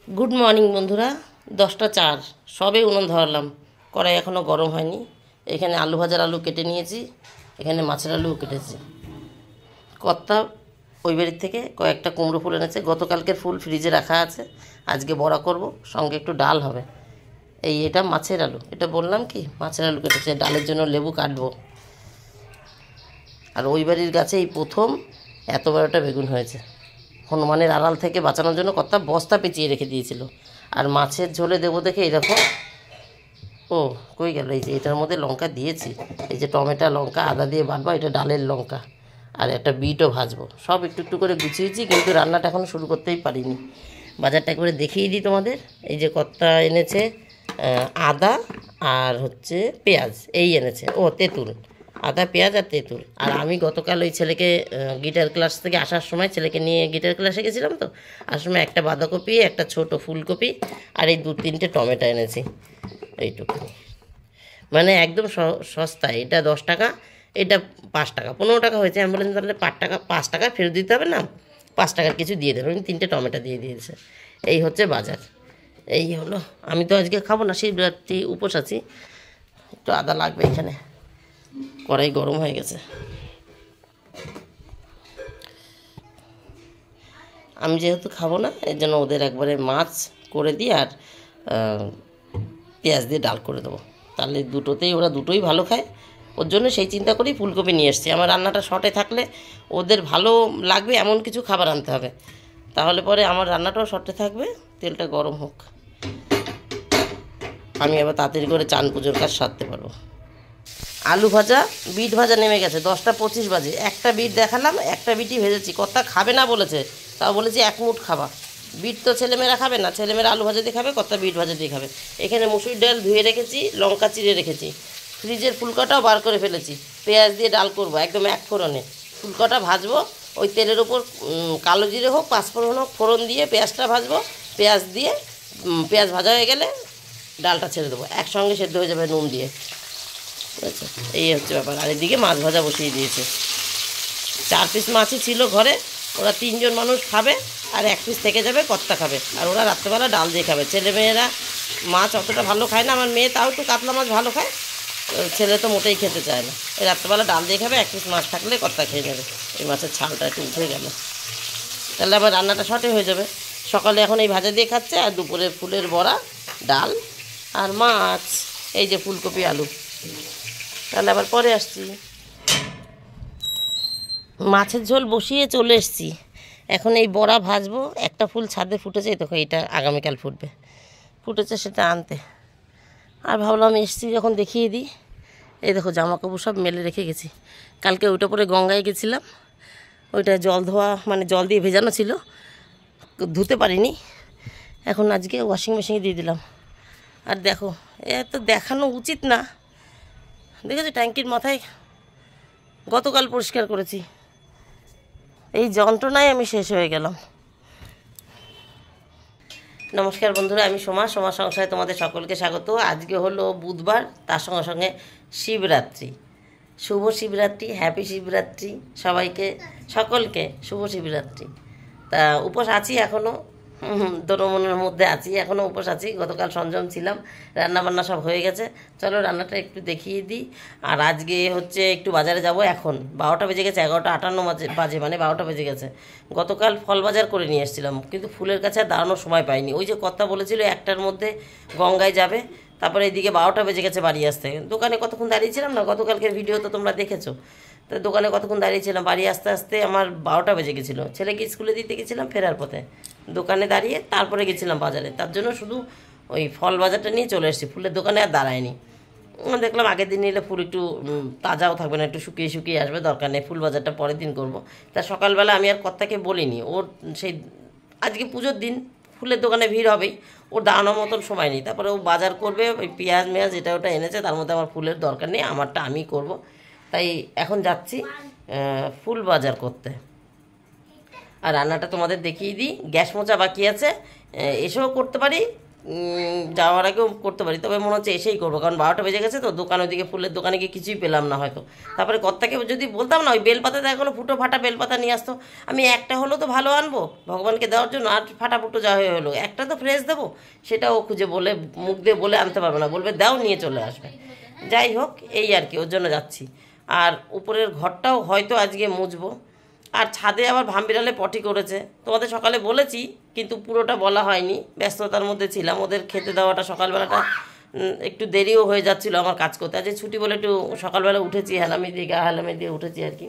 Good morning বন্ধুরা। 10টা 4 সবে উনুন ধরালাম, কড়াই এখনও গরম হয়নি। এখানে আলু ভাজার আলু কেটে নিয়েছি, এখানে মাছের আলুও কেটেছি। কর্তা ওই বাড়ির থেকে কয়েকটা কুমড়ো ফুল এনেছে, গতকালকের ফুল ফ্রিজে রাখা আছে, আজকে বড়া করব, সঙ্গে একটু ডাল হবে। এটা মাছের আলু, এটা বললাম কি মাছের আলু কেটেছে, ডালের জন্য লেবু কাটবো। আর ওই বাড়ির গাছে এই প্রথম এত বড় একটা বেগুন হয়েছে। হনুমানের আড়াল থেকে বাঁচানোর জন্য কর্তা বস্তা পেঁচিয়ে রেখে দিয়েছিল। আর মাছের ঝোলে দেবো দেখে এই দেখো, ও কই গেল, এই যে এটার মধ্যে লঙ্কা দিয়েছি, এই যে টমেটো লঙ্কা আদা দিয়ে বাটবো, এটা ডালের লঙ্কা। আর একটা বিটও ভাজবো, সব একটু একটু করে গুছিয়েছি, কিন্তু রান্নাটা এখনও শুরু করতেই পারিনি। বাজারটা একবারে দেখিয়ে দিই তোমাদের। এই যে কর্তা এনেছে আদা আর হচ্ছে পেঁয়াজ, এই এনেছে, ও তেঁতুল, আদা পেঁয়াজ আর তেঁতুল। আর আমি গতকাল ওই ছেলেকে গিটার ক্লাস থেকে আসার সময় ছেলেকে নিয়ে গিটার ক্লাসে গেছিলাম, তো আসার সময় একটা বাঁধাকপি, একটা ছোট ফুলকপি আর এই 2-3টে টমেটো এনেছি, এইটুকু। মানে একদম সস্তায়, এটা 10 টাকা, এটা 5 টাকা, 15 টাকা হয়েছে। আমি বললাম তাহলে 5 টাকা ফেরত দিতে হবে না, 5 টাকার কিছু দিয়ে দেবে। 3টে টমেটো দিয়ে দিয়েছে। এই হচ্ছে বাজার, এই হলো। আমি তো আজকে খাবো না, শিবরাত্রি উপোস আছি, একটু আদা লাগবে এখানে। কড়াই গরম হয়ে গেছে। আমি যেহেতু খাবো না, এর জন্য ওদের একবারে মাছ করে দিই আর পেঁয়াজ দিয়ে ডাল করে দেবো, তাহলে দুটোতেই ওরা দুটোই ভালো খায়। ওর জন্য সেই চিন্তা করেই ফুলকপি নিয়ে এসছি। আমার রান্নাটা শর্টে থাকলে ওদের ভালো লাগবে এমন কিছু খাবার আনতে হবে, তাহলে পরে আমার রান্নাটাও শর্টে থাকবে। তেলটা গরম হোক, আমি আবার তাড়াতাড়ি করে চান পুজোর কাজ সারতে পারবো। আলু ভাজা, বিট ভাজা নেমে গেছে, 10টা 25 বাজে। একটা বিট দেখালাম, একটা বিটই ভেজেছি। কর্তা খাবে না বলেছে, তাও বলেছি 1 মুঠ খাবা। বিট তো ছেলেমেয়েরা খাবে না, ছেলেমেয়েরা আলু ভাজা দিয়ে খাবে, কর্তা বিট ভাজা দিয়ে খাবে। এখানে মুসুর ডাল ধুয়ে রেখেছি, লঙ্কা চিড়ে রেখেছি, ফ্রিজের ফুলকাটাও বার করে ফেলেছি। পেঁয়াজ দিয়ে ডাল করবো একদম 1 ফোড়নে। ফুলকাটা ভাজবো ওই তেলের ওপর, কালো জিরে হোক পাঁচফোড়ন হোক, ফোড়ন দিয়ে পেঁয়াজটা ভাজবো। পেঁয়াজ দিয়ে পেঁয়াজ ভাজা হয়ে গেলে ডালটা ছেড়ে দেবো, একসঙ্গে সেদ্ধ হয়ে যাবে নুন দিয়ে। আচ্ছা, এই হচ্ছে ব্যাপার। আর এদিকে মাছ ভাজা বসিয়ে দিয়েছে। 4 পিস মাছই ছিল ঘরে, ওরা 3জন মানুষ খাবে, আর 1 পিস থেকে যাবে, কর্তা খাবে। আর ওরা রাত্রেবেলা ডাল দিয়ে খাবে। ছেলেমেয়েরা মাছ অতটা ভালো খায় না, আমার মেয়ে তাও একটু কাতলা মাছ ভালো খায়, ছেলে তো মোটেই খেতে চায় না। এই রাত্রেবেলা ডাল দিয়ে খাবে, 1 পিস মাছ থাকলে কর্তা খেয়ে যাবে। এই মাছের ছালটা একটু উঠে গেল, তাহলে আবার রান্নাটা শর্টে হয়ে যাবে। সকালে এখন এই ভাজা দিয়ে খাচ্ছে, আর দুপুরে ফুলের বড়া, ডাল আর মাছ, এই যে ফুলকপি আলু। তাহলে আবার পরে আসছি। মাছের ঝোল বসিয়ে চলে এসছি, এখন এই বড়া ভাজবো। একটা ফুল ছাদে ফুটেছে, এই দেখো, এটা আগামীকাল ফুটবে, ফুটেছে সেটা আনতে। আর ভাবলাম এসছি যখন দেখিয়ে দিই। এই দেখো জামা কাপড় সব মেলে রেখে গেছি, কালকে ওইটা পরে গঙ্গায় গেছিলাম, ওইটা জল ধোয়া মানে জল দিয়ে ভেজানো ছিল, ধুতে পারিনি, এখন আজকে ওয়াশিং মেশিনে দিয়ে দিলাম। আর দেখো, এ তো দেখানো উচিত না, দেখেছো ট্যাঙ্কির মাথায় গতকাল পরিষ্কার করেছি। এই যন্ত্রণায় আমি শেষ হয়ে গেলাম। নমস্কার বন্ধুরা, আমি সোমা সংসারে তোমাদের সকলকে স্বাগত। আজকে হলো বুধবার, তার সঙ্গে সঙ্গে শিবরাত্রি। শুভ শিবরাত্রি, হ্যাপি শিবরাত্রি সবাইকে, সকলকে শুভ শিবরাত্রি। তা উপোস আছি এখনও, দোনমনের মধ্যে আছি, এখনও উপোস আছি। গতকাল সংযম ছিলাম, রান্নাবান্না সব হয়ে গেছে। চলো রান্নাটা একটু দেখিয়ে দিই। আর আজকে হচ্ছে একটু বাজারে যাব, এখন 12টা বেজে গেছে, 11টা 58 বাজে, মানে 12টা বেজে গেছে। গতকাল ফল বাজার করে নিয়ে এসেছিলাম, কিন্তু ফুলের কাছে আর দাঁড়ানোর সময় পাইনি। ওই যে কথা বলেছিল 1টার মধ্যে গঙ্গায় যাবে, তারপরে এইদিকে 12টা বেজে গেছে বাড়ি আসতে। দোকানে কতক্ষণ দাঁড়িয়েছিলাম না, গতকালকের ভিডিও তো তোমরা দেখেছো। তো দোকানে কতক্ষণ দাঁড়িয়েছিলাম, বাড়ি আসতে আসতে আমার 12টা বেজে গেছিলো। ছেলেকে স্কুলে দিতে গেছিলাম, ফেরার পথে দোকানে দাঁড়িয়ে তারপরে গেছিলাম বাজারে। তার জন্য শুধু ওই ফল বাজারটা নিয়ে চলে এসেছি, ফুলের দোকানে আর দাঁড়ায়নি। দেখলাম আগের দিন নিলে ফুল একটু তাজাও থাকবে না, একটু শুকিয়ে শুকিয়ে আসবে, দরকার নেই, ফুল বাজারটা পরের দিন করব। তা সকালবেলা আমি আর কর্তাকে বলিনি, ওর সেই আজকে পুজোর দিন ফুলের দোকানে ভিড় হবেই, ওর দাঁড়ানোর মতন সময় নেই। তারপরে ও বাজার করবে, ওই পেঁয়াজ মেয়াজ এটা ওটা এনেছে, তার মধ্যে আমার ফুলের দরকার নেই, আমারটা আমি করব। তাই এখন যাচ্ছি ফুল বাজার করতে। আর রান্নাটা তোমাদের দেখিয়ে দিই, গ্যাস মোচা বাকি আছে, এসেও করতে পারি, যাওয়ার আগেও করতে পারি, তবে মনে হচ্ছে এসেই করবো, কারণ 12টা বেজে গেছে তো, দোকানের দিকে ফুলের দোকানে গিয়ে কিছুই পেলাম না হয়তো। তারপরে কর্তাকে যদি বলতাম না ওই বেলপাতা দেখা গেলো ফুটো ফাটা বেলপাতা নিয়ে আসতো, আমি একটা হলো তো ভালো আনবো ভগবানকে দেওয়ার জন্য, আর ফাটা ফুটো যা হয়ে হলো একটা তো ফ্রেশ দেবো, সেটাও খুঁজে বলে মুখ দিয়ে বলে আনতে পারবে না, বলবে দাও নিয়ে চলে আসবে। যাই হোক এই আর কি, ওর জন্য যাচ্ছি। আর উপরের ঘরটাও হয়তো আজকে মুছবো। আর ছাদে আবার ভামবিড়ালে পটি করেছে, তোমাদের সকালে বলেছি কিন্তু পুরোটা বলা হয়নি, ব্যস্ততার মধ্যে ছিলাম। ওদের খেতে দেওয়াটা সকালবেলাটা একটু দেরিও হয়ে যাচ্ছিলো আমার কাজ করতে, আজকে ছুটি বলে একটু সকালবেলা উঠেছি, হেলামি দিয়ে গা হেলামি দিয়ে উঠেছি আর কি।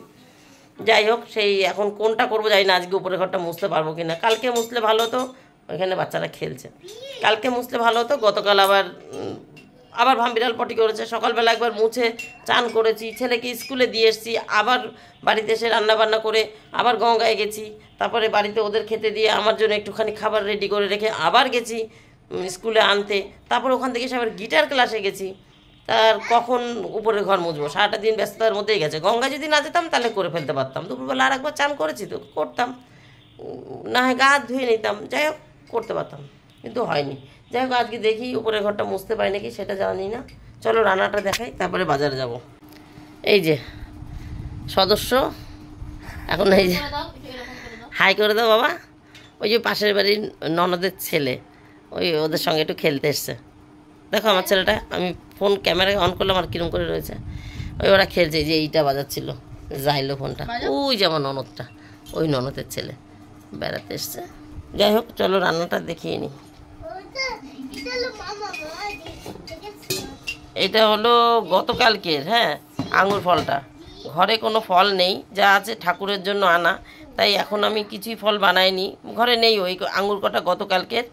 যাই হোক সেই এখন কোনটা করবো জানি না, আজকে উপরের ঘরটা মুছতে পারবো কি না। কালকে মুছলে ভালো হতো, ওইখানে বাচ্চারা খেলছে, কালকে মুছলে ভালো হতো। গতকাল আবার ভামবিড়াল পটি করেছে, সকালবেলা একবার মুছে চান করেছি, ছেলেকে স্কুলে দিয়ে এসেছি, আবার বাড়িতে এসে রান্নাবান্না করে আবার গঙ্গায় গেছি, তারপরে বাড়িতে ওদের খেতে দিয়ে আমার জন্য একটুখানি খাবার রেডি করে রেখে আবার গেছি স্কুলে আনতে, তারপর ওখান থেকে এসে আবার গিটার ক্লাসে গেছি। তার কখন উপরের ঘর মুছবো, সারাটা দিন ব্যস্ততার মধ্যেই গেছে। গঙ্গা যদি না যেতাম তাহলে করে ফেলতে পারতাম, দুপুরবেলা আর একবার চান করেছি তো করতাম, না হয় গা হাত ধুয়ে নিতাম, যাই হোক করতে পারতাম, কিন্তু হয়নি। যাই হোক আজকে দেখি উপরের ঘরটা মুছতে পারি নাকি সেটা জানি না। চলো রান্নাটা দেখাই, তারপরে বাজারে যাব। এই যে সদস্য এখন, এই যে হাই করে দাও বাবা, ওই যে পাশের বাড়ির ননদের ছেলে, ওই ওদের সঙ্গে একটু খেলতে এসছে। দেখো আমার ছেলেটা, আমি ফোন ক্যামেরায় অন করলাম আর কিরম করে রয়েছে, ওই ওরা খেলছে, যে এইটা বাজাচ্ছিল যাইলো ফোনটা, ওই যে আমার ননদটা, ওই ননদের ছেলে বেড়াতে এসছে। যাই হোক চলো রান্নাটা দেখিয়ে নিই। এটা হলো গতকালকের, হ্যাঁ, আঙুর ফলটা। ঘরে কোনো ফল নেই, যা আছে ঠাকুরের জন্য আনা, তাই এখন আমি কিছুই ফল বানাইনি, ঘরে নেই। ওই আঙুর কটা গতকালকের,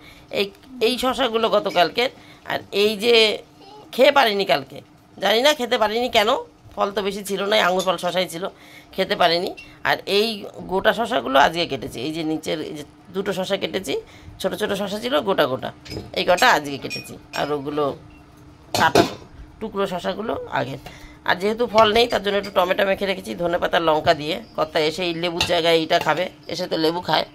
এই শশাগুলো গতকালকের। আর এই যে খেয়ে পারিনি কালকে, জানি না খেতে পারিনি কেন, ফল তো বেশি ছিল না, আঙুর ফল শশাই ছিল, খেতে পারিনি। আর এই গোটা শশাগুলো আজকে কেটেছি, এই যে নিচের এই যে দুটো শশা কেটেছি, ছোট ছোট শশা ছিল গোটা গোটা, এই কটা আজকে কেটেছি, আর ওগুলো কাটা টুকরো শশাগুলো আগের। আর যেহেতু ফল নেই তার জন্য একটু টমেটো মেখে রেখেছি ধনেপাতা লঙ্কা দিয়ে, কর্তা এসে এই লেবুর জায়গায় এইটা খাবে, এসে তো লেবু খায়।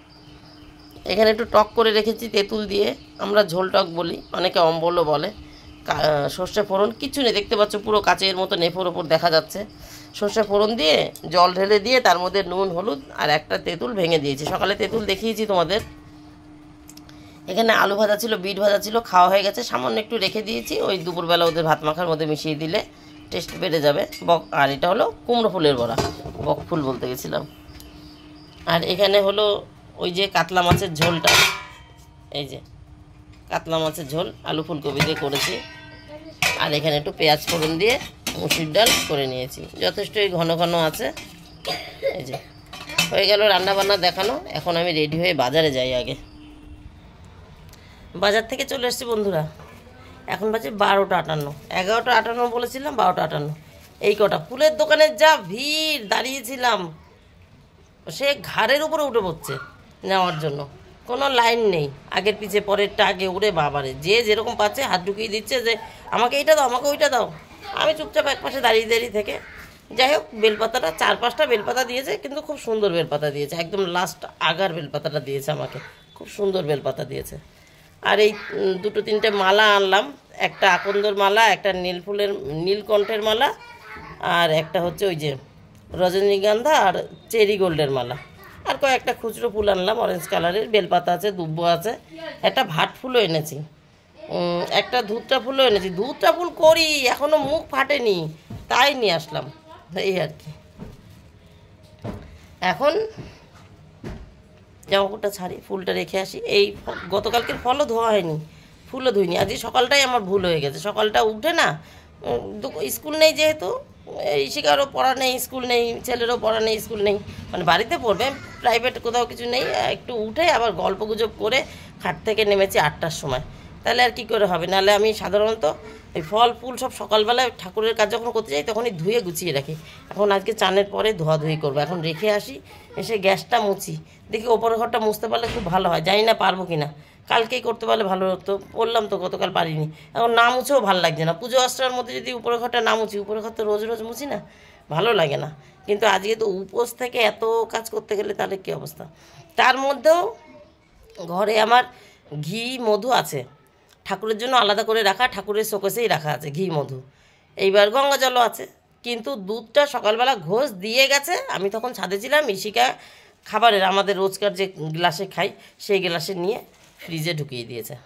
এখানে একটু টক করে রেখেছি তেঁতুল দিয়ে, আমরা ঝোল টক বলি, অনেকে অম্বলও বলে। সর্ষে ফোড়ন, কিচ্ছু নেই, দেখতে পাচ্ছ পুরো কাচের মতো নেফোর ওপর দেখা যাচ্ছে। সর্ষে ফোড়ন দিয়ে জল ঢেলে দিয়ে তার মধ্যে নুন হলুদ আর একটা তেঁতুল ভেঙে দিয়েছি, সকালে তেঁতুল দেখিয়েছি তোমাদের। এখানে আলু ভাজা ছিল, বিট ভাজা ছিল, খাওয়া হয়ে গেছে, সামান্য একটু রেখে দিয়েছি, ওই দুপুরবেলা ওদের ভাত মাখার মধ্যে মিশিয়ে দিলে টেস্ট বেড়ে যাবে। আর এটা হলো কুমড়ো ফুলের বড়া, বক ফুল বলতে গেছিলাম। আর এখানে হলো ওই যে কাতলা মাছের ঝোলটা, এই যে কাতলা মাছের ঝোল আলু ফুলকপি দিয়ে করেছি। আর এখানে একটু পেঁয়াজ ফোড়ন দিয়ে মুসুর ডাল করে নিয়েছি, যথেষ্টই ঘন ঘন আছে। এই যে হয়ে গেল রান্নাবান্না দেখানো, এখন আমি রেডি হয়ে বাজারে যাই। আগে বাজার থেকে চলে এসেছি বন্ধুরা, এখন বাজে 12টা 58, 11টা 58 বলেছিলাম, 12টা 58। এই কটা ফুলের দোকানের যা ভিড়, দাঁড়িয়েছিলাম সে ঘাড়ের উপরে উঠে পড়ছে নেওয়ার জন্য, কোনো লাইন নেই, আগের পিছে পরেরটা আগে, উড়ে বাবারে, যে যেরকম পাচ্ছে হাত ঢুকিয়ে দিচ্ছে যে আমাকে এইটা দাও আমাকে ওইটা দাও। আমি চুপচাপ এক পাশে দাঁড়িয়ে দাঁড়িয়ে থেকে, যাই হোক বেলপাতাটা 4-5টা বেলপাতা দিয়েছে, কিন্তু খুব সুন্দর বেলপাতা দিয়েছে, একদম লাস্ট আগার বেলপাতাটা দিয়েছে আমাকে, খুব সুন্দর বেলপাতা দিয়েছে। আর এই 2-3টে মালা আনলাম, একটা আকন্দর মালা, একটা নীলকণ্ঠের মালা, আর একটা হচ্ছে ওই যে রজনীগন্ধা আর চেরি গোল্ডের মালা। আর কয়েকটা খুচরো ফুল আনলাম, অরেঞ্জ কালারের, বেলপাতা আছে, দুব্বো আছে, একটা ভাট ফুলও এনেছি, একটা ধূপটা ফুলও এনেছি। ধূপটা ফুল করি এখনও মুখ ফাটেনি, তাই নিয়ে আসলাম, এই আর কি। এখন জামাকাপড়টা ছাড়ি, ফুলটা রেখে আসি। এই গতকালকের ফলও ধোয়া হয়নি, ফুলও ধুইনি, আজকে সকালটাই আমার ভুল হয়ে গেছে। সকালটা উঠে না, স্কুল নেই যেহেতু, শিকারও পড়া নেই, স্কুল নেই, ছেলেরও পড়া নেই, স্কুল নেই, মানে বাড়িতে পড়বে, প্রাইভেট কোথাও কিছু নেই, একটু উঠে আবার গল্প গুজব করে খাট থেকে নেমেছি 8টার সময়, তাহলে আর কী করে হবে। নাহলে আমি সাধারণত এই ফল ফুল সব সকালবেলায় ঠাকুরের কাজ যখন করতে যাই তখনই ধুয়ে গুছিয়ে রাখি। এখন আজকে চানের পরে ধোয়াধুয়ি করবো, এখন রেখে আসি, এসে গ্যাসটা মুছি, দেখি ওপরের ঘরটা মুছতে পারলে খুব ভালো হয়, জানি না পারবো কি না, কালকেই করতে পারলে ভালো হতো, বললাম তো গতকাল পারিনি। এখন না মুছেও ভালো লাগছে না, পুজো অষ্টমের মধ্যে যদি উপরের ঘরটা না মুছি, উপরের ঘর তো রোজ রোজ মুছি না, ভালো লাগে না। কিন্তু আজকে তো উপোস থেকে এত কাজ করতে গেলে তাহলে কী অবস্থা। তার মধ্যেও ঘরে আমার ঘি মধু আছে, ঠাকুরের জন্য আলাদা করে রাখা, ঠাকুরের শোকেসেই রাখা আছে ঘি মধু। এইবার গঙ্গা জলও আছে, কিন্তু দুধটা সকালবেলা ঘোষ দিয়ে গেছে। আমি তখন ছাদে ছিলাম, ইশিকা খাবারের আমাদের রোজকার যে গ্লাসে খাই সেই গ্লাসে নিয়ে ফ্রিজে ঢুকিয়ে দিয়েছে।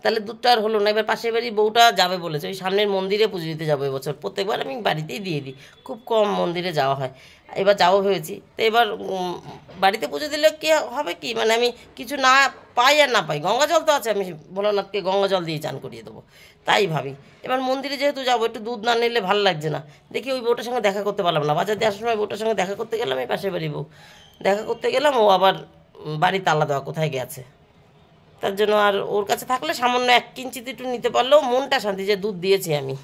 তাহলে দুধটা আর হলো না। এবার পাশের বাড়ি বউটা যাবে বলেছে, ওই সামনের মন্দিরে পুজো দিতে যাবো এবছর। প্রত্যেকবার আমি বাড়িতেই দিয়ে দিই, খুব কম মন্দিরে যাওয়া হয়, এবার যাবো ভেবেছি। তো এবার বাড়িতে পুজো দিলে কী হবে, কি মানে আমি কিছু না পাই আর না পাই, গঙ্গা জল তো আছে, আমি ভোলানাথকে গঙ্গা জল দিয়ে চান করিয়ে দেবো, তাই ভাবি। এবার মন্দিরে যেহেতু যাবো, একটু দুধ না নিলে ভালো লাগছে না। দেখি ওই বউটার সঙ্গে দেখা করতে পারলাম না, বাজার দিয়ে আসার সময় বউটার সঙ্গে দেখা করতে গেলাম, এই পাশের বাড়ি বউ দেখা করতে গেলাম, ও আবার বাড়ি তালা দেওয়া কোথায় গেছে। তার জন্য আর ওর কাছে থাকলে সামান্য 1 কিঞ্চিত একটু নিতে পারলেও মনটা শান্তি যে দুধ দিয়েছি আমি,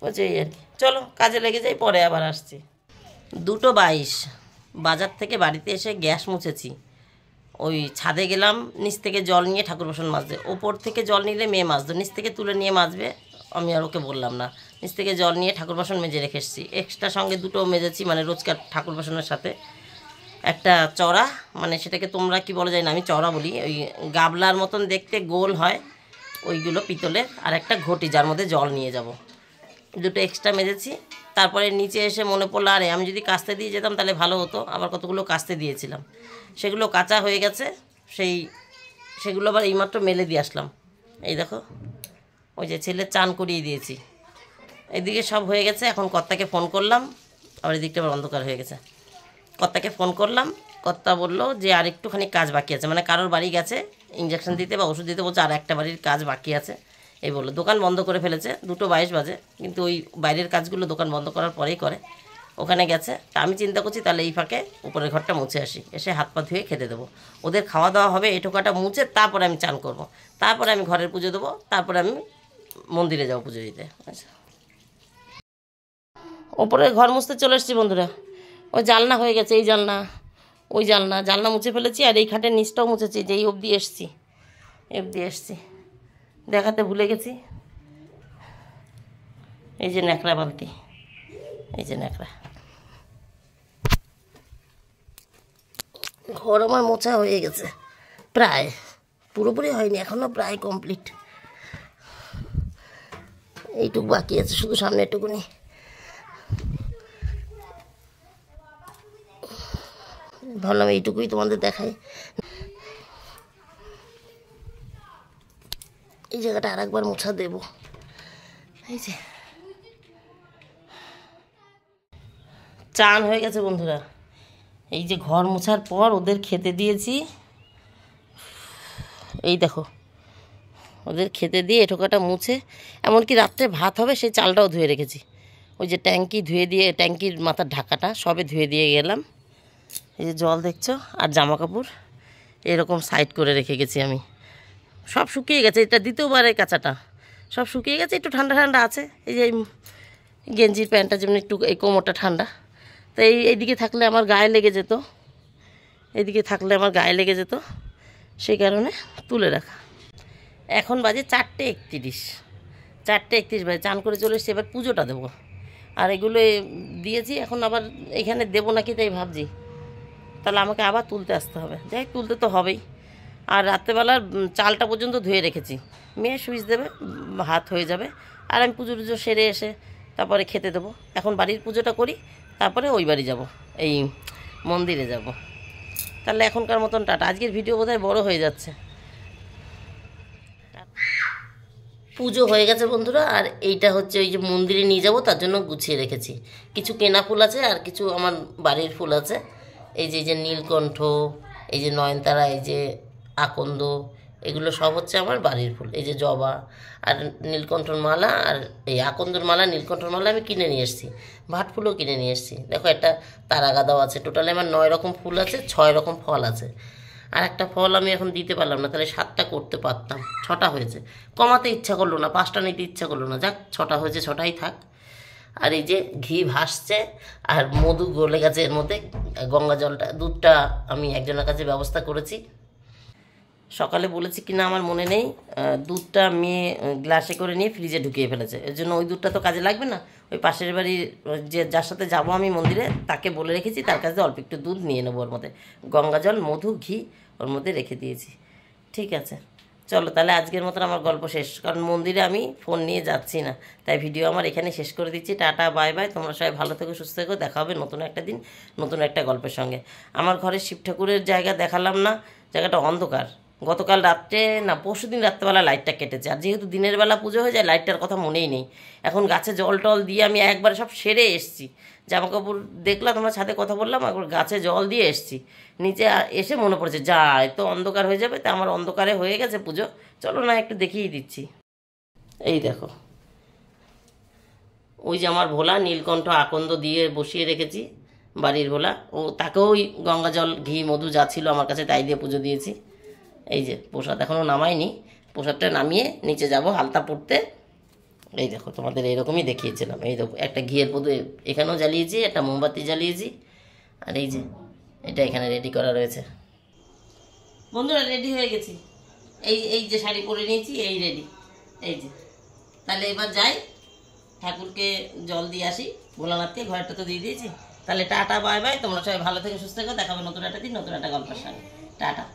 বলছে এই আর কি। চলো কাজে লেগে যাই, পরে আবার আসছি। 2:22 বাজার থেকে বাড়িতে এসে গ্যাস মুছেছি। ওই ছাদে গেলাম, নিচ থেকে জল নিয়ে ঠাকুর বাসন মাজবে। ওপর থেকে জল নিলে মেয়ে মাজবে, নিচ থেকে তুলে নিয়ে মাজবে, আমি আর ওকে বললাম না। নিচ থেকে জল নিয়ে ঠাকুর বাসন মেজে রেখে এসেছি। এক্সট্রা সঙ্গে 2টো মেজেছি, মানে রোজকার ঠাকুর বাসনের সাথে। একটা চড়া, মানে সেটাকে তোমরা কি বলে যায় না, আমি চড়া বলি, ওই গাবলার মতন দেখতে গোল হয় ওইগুলো পিতলের, আর একটা ঘটি যার মধ্যে জল নিয়ে যাব। 2টো এক্সট্রা মেজেছি। তারপরে নিচে এসে মনে পড়লো, আরে আমি যদি কাচতে দিয়ে যেতাম তাহলে ভালো হতো, আবার কতগুলো কাচতে দিয়েছিলাম, সেগুলো কাঁচা হয়ে গেছে। সেগুলো আবার এইমাত্র মেলে দিয়ে আসলাম। এই দেখো, ওই যে ছেলে চান করিয়ে দিয়েছি। এদিকে সব হয়ে গেছে। এখন কর্তাকে ফোন করলাম, আবার এদিকটা আবার অন্ধকার হয়ে গেছে। কর্তাকে ফোন করলাম, কর্তা বললো যে আর একটুখানি কাজ বাকি আছে, মানে কারোর বাড়ি গেছে ইঞ্জেকশন দিতে বা ওষুধ দিতে, বলছে আর একটা বাড়ির কাজ বাকি আছে। এই বললো, দোকান বন্ধ করে ফেলেছে, 2:22 বাজে, কিন্তু ওই বাইরের কাজগুলো দোকান বন্ধ করার পরেই করে। ওখানে গেছে। তা আমি চিন্তা করছি তাহলে এই ফাঁকে উপরের ঘরটা মুছে আসি, এসে হাত পা ধুয়ে খেতে দেবো। ওদের খাওয়া দাওয়া হবে, এই টোকাটা মুছে তারপরে আমি চান করব, তারপরে আমি ঘরের পুজো দেবো, তারপরে আমি মন্দিরে যাবো পুজো দিতে। আচ্ছা, ওপরের ঘর মুছতে চলে এসেছি বন্ধুরা। ওই জানলা হয়ে গেছে, এই জানলা, ওই জানলা মুছে ফেলেছি, আর এই খাটের নিচটাও মুছেছি, যে এই অবধি এসছি, দেখাতে ভুলে গেছি। এই যে ন্যাকড়া বালতি, এই যে ন্যাকড়া। ঘর আমার মোছা হয়ে গেছে প্রায়, পুরোপুরি হয়নি এখনও, প্রায় কমপ্লিট। এইটুকু বাকি আছে, শুধু সামনে এটুকুনি। ভাবলাম এইটুকুই তোমাদের দেখাই। এই জায়গাটা আর একবার মোছা দেব। এই যে চান হয়ে গেছে বন্ধুরা। এই যে ঘর মোছার পর ওদের খেতে দিয়েছি, এই দেখো ওদের খেতে দিয়ে এটোকাটা মুছে, এমনকি রাত্রে ভাত হবে সেই চালটাও ধুয়ে রেখেছি। ওই যে ট্যাঙ্কি ধুয়ে দিয়ে, ট্যাঙ্কির মাথার ঢাকাটা সবে ধুয়ে দিয়ে গেলাম। এই যে জল দেখছো, আর জামা কাপড় এরকম সাইড করে রেখে গেছি আমি, সব শুকিয়ে গেছে। এটা দ্বিতীয়বারের কাঁচাটা, সব শুকিয়ে গেছে, একটু ঠান্ডা ঠান্ডা আছে। এই যে গেঞ্জির প্যান্টটা যেমন একটু, এই কোমরটা ঠান্ডা, তো এইদিকে থাকলে আমার গায়ে লেগে যেত, এইদিকে থাকলে আমার গায়ে লেগে যেত, সেই কারণে তুলে রাখা। এখন বাজে 4:31, 4:31 বাজে। চান করে চলে এসেছি, এবার পুজোটা দেবো। আর এগুলো দিয়েছি, এখন আবার এখানে দেবো নাকি তাই ভাবছি, তাহলে আমাকে আবার তুলতে আসতে হবে। যাই, তুলতে তো হবেই। আর রাত্রেবেলার চালটা পর্যন্ত ধুয়ে রেখেছি, মেয়ে সুইচ দেবে, ভাত হয়ে যাবে, আর আমি পুজো টুজো সেরে এসে তারপরে খেতে দেবো। এখন বাড়ির পুজোটা করি, তারপরে ওই বাড়ি যাব, এই মন্দিরে যাব। তাহলে এখনকার মতন টাটা। আজকের ভিডিও বোধহয় বড় হয়ে যাচ্ছে। পুজো হয়ে গেছে বন্ধুরা, আর এইটা হচ্ছে ওই যে মন্দিরে নিয়ে যাব, তার জন্য গুছিয়ে রেখেছি। কিছু কেনা ফুল আছে, আর কিছু আমার বাড়ির ফুল আছে। এই যে নীলকণ্ঠ, এই যে নয়নতারা, এই যে আকন্দ, এগুলো সব হচ্ছে আমার বাড়ির ফুল। এই যে জবা আর নীলকণ্ঠর মালা, আর এই আকন্দর মালা, নীলকণ্ঠর মালা আমি কিনে নিয়ে এসেছি। ভাট ফুলও কিনে নিয়ে এসেছি। দেখো, একটা তারাগাদাও আছে। টোটালি আমার 9 রকম ফুল আছে, 6 রকম ফল আছে। আর একটা ফল আমি এখন দিতে পারলাম না, তাহলে 7টা করতে পারতাম, 6টা হয়েছে। কমাতে ইচ্ছা করলো না, 5টা নিতে ইচ্ছা করলো না, যাক 6টা হয়েছে, 6টাই থাক। আর এই যে ঘি ভাসছে, আর মধু গলে গেছে এর মধ্যে। গঙ্গা জলটা, দুধটা আমি একজনের কাছে ব্যবস্থা করেছি। সকালে বলেছি কিনা আমার মনে নেই, দুধটা মেয়ে গ্লাসে করে নিয়ে ফ্রিজে ঢুকিয়ে ফেলেছে। এর জন্য ওই দুধটা তো কাজে লাগবে না। ওই পাশের বাড়ির যার সাথে যাব আমি মন্দিরে, তাকে বলে রেখেছি, তার কাছে অল্প একটু দুধ নিয়ে নেবো। ওর মধ্যে গঙ্গা জল, মধু, ঘি ওর মধ্যে রেখে দিয়েছি। ঠিক আছে, চলো তাহলে আজকের মতন আমার গল্প শেষ, কারণ মন্দিরে আমি ফোন নিয়ে যাচ্ছি না, তাই ভিডিও আমার এখানে শেষ করে দিচ্ছি। টাটা বাই বাই, তোমরা সবাই ভালো থেকো, সুস্থ থেকো, দেখা হবে নতুন একটা দিন নতুন একটা গল্পের সঙ্গে। আমার ঘরের শিব ঠাকুরের জায়গা দেখালাম না, জায়গাটা অন্ধকার। গতকাল রাত্রে না পরশুদিন রাত্রেবেলা লাইটটা কেটেছে, আর যেহেতু দিনের বেলা পুজো হয়ে যায় লাইটটার কথা মনেই নেই। এখন গাছে জল টল দিয়ে আমি একবারে সব সেরে এসছি, জামা কাপড় দেখলাম, তোমরা ছাদে কথা বললাম, একবার গাছে জল দিয়ে এসছি, নিচে এসে মনে পড়েছে যা তো অন্ধকার হয়ে যাবে, তা আমার অন্ধকারে হয়ে গেছে পুজো, চলো না একটু দেখিয়ে দিচ্ছি। এই দেখো, ওই যে আমার ভোলা নীলকণ্ঠ আকন্দ দিয়ে বসিয়ে রেখেছি, বাড়ির ভোলা, ও তাকেও ওই গঙ্গা জল ঘি মধু যা ছিল আমার কাছে তাই দিয়ে পুজো দিয়েছি। এই যে প্রসাদ এখনও নামাইনি, প্রসাদটা নামিয়ে নিচে যাব আলতা পড়তে। এই দেখো তোমাদের এইরকমই দেখিয়েছিলাম, এই দেখো একটা ঘিয়ের পদু এখানেও জ্বালিয়েছি, একটা মোমবাতি জ্বালিয়েছি, আর এই যে এটা এখানে রেডি করা রয়েছে। বন্ধুরা রেডি হয়ে গেছি, এই এই যে শাড়ি পরে নিয়েছি, এই রেডি, এই যে। তাহলে এবার যাই ঠাকুরকে জল দিয়ে আসি, ভোলানাথকে ঘরটা তো দিয়ে দিয়েছি। তাহলে টাটা বাই বাই, তোমরা সবাই ভালো থেকে সুস্থ থেকো, দেখাবে নতুন একটা দিন নতুন একটা গল্পের সঙ্গে। টাটা।